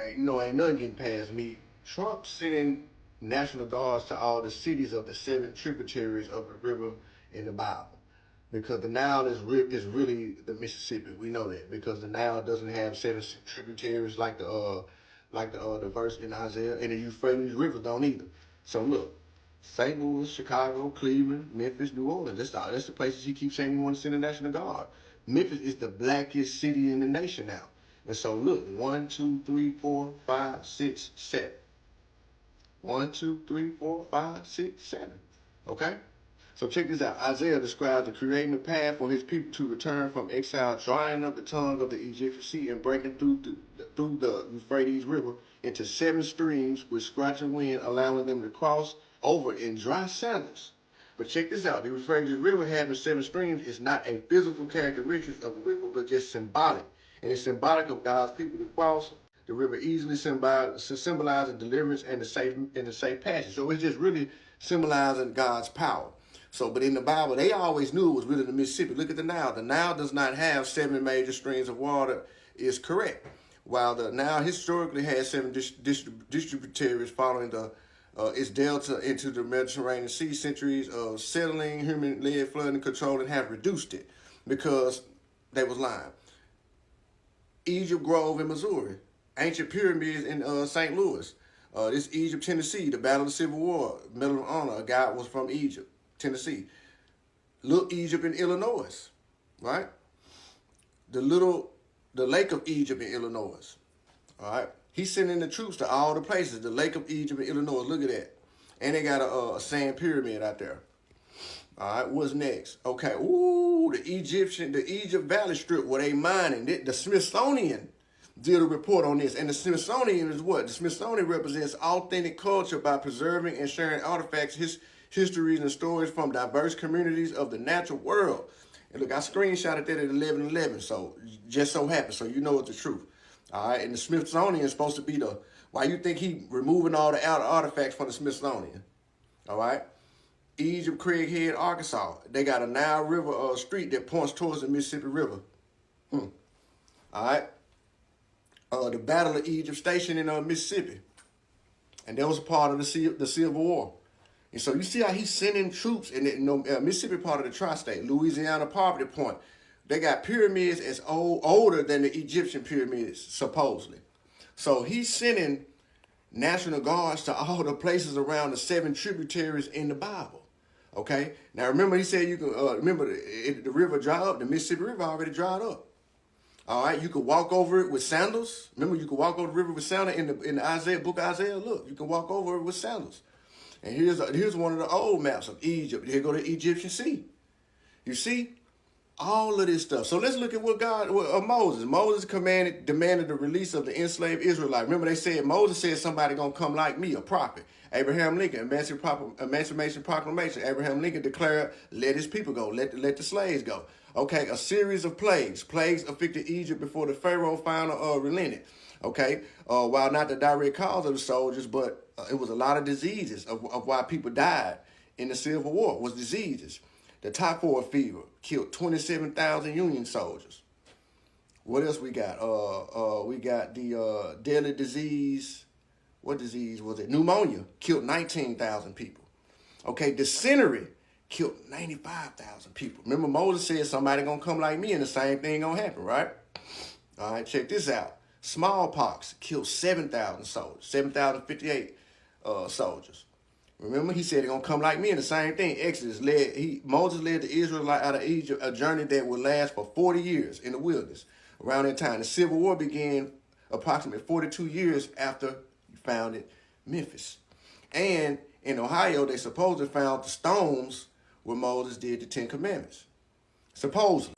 ain't nothing getting past me. Trump sending National Guards to all the cities of the 7 tributaries of the river in the Bible. Because the Nile is really the Mississippi. We know that because the Nile doesn't have 7 tributaries like the verse in Isaiah, and the Euphrates rivers don't either. So look, St. Louis, Chicago, Cleveland, Memphis, New Orleans. That's the places he keeps saying he wants to send the National Guard. Memphis is the blackest city in the nation now. And so look, 1, 2, 3, 4, 5, 6, 7. 1, 2, 3, 4, 5, 6, 7. Okay? So check this out. Isaiah describes the creating a path for his people to return from exile, drying up the tongue of the Egyptian sea and breaking through the Euphrates River into 7 streams with scorching wind, allowing them to cross over in dry sandals. But check this out. The Euphrates River having 7 streams is not a physical characteristic of the river, but just symbolic. And it's symbolic of God's people to cross the river easily, symbolizing deliverance and the safe passage. So it's just really symbolizing God's power. So, but in the Bible, they always knew it was really the Mississippi. Look at the Nile. The Nile does not have 7 major streams of water, is correct. While the Nile historically has 7 distributaries following its delta into the Mediterranean Sea. Centuries of settling, human-led flooding, controlling have reduced it because they was lying. Egypt Grove in Missouri. Ancient pyramids in St. Louis. This Egypt, Tennessee, the Battle of the Civil War, Medal of Honor. A guy was from Egypt, Tennessee. Little Egypt in Illinois, right? The Lake of Egypt in Illinois, all right? He's sending the troops to all the places. The Lake of Egypt in Illinois, look at that. And they got a sand pyramid out there. All right, what's next? Okay, ooh, the Egypt Valley Strip where they mining. The Smithsonian did a report on this. And the Smithsonian is what? The Smithsonian represents authentic culture by preserving and sharing artifacts, histories, and stories from diverse communities of the natural world. And look, I screenshotted that at 11:11, so just so happens, so you know it's the truth. All right, and the Smithsonian is supposed to be why you think he removing all the outer artifacts from the Smithsonian? All right, Egypt, Craighead, Arkansas. They got a Nile River street that points towards the Mississippi River. All right, the Battle of Egypt Station in Mississippi, and that was a part of the Civil War. And so you see how he's sending troops in the Mississippi part of the tri-state, Louisiana Poverty Point. They got pyramids as older than the Egyptian pyramids, supposedly. So he's sending National Guards to all the places around the 7 tributaries in the Bible. Okay? Now remember, he said you can, remember the river dried up, the Mississippi River already dried up. All right, you could walk over it with sandals. Remember, you could walk over the river with sandals in the Isaiah, book of Isaiah. Look, you can walk over it with sandals. And here's one of the old maps of Egypt. Here go the Egyptian Sea. You see all of this stuff. So let's look at what Moses. Moses demanded the release of the enslaved Israelites. Remember, they said Moses said somebody gonna come like me, a prophet. Abraham Lincoln, Emancipation Proclamation. Abraham Lincoln declared, "Let his people go. Let the slaves go." Okay, a series of plagues. Plagues afflicted Egypt before the Pharaoh finally relented. Okay, while not the direct cause of the soldiers, but it was a lot of diseases of why people died in the Civil War was diseases. The typhoid fever killed 27,000 Union soldiers. What else we got? We got the deadly disease. What disease was it? Pneumonia killed 19,000 people. Okay, dysentery killed 95,000 people. Remember, Moses said somebody gonna come like me and the same thing gonna happen, right? All right, check this out. Smallpox killed 7,000 soldiers, 7,058 soldiers. Remember, he said they're going to come like me, and the same thing. Moses led the Israelites out of Egypt, a journey that would last for 40 years in the wilderness. Around that time, the Civil War began approximately 42 years after he founded Memphis. And in Ohio, they supposedly found the stones where Moses did the 10 Commandments. Supposedly.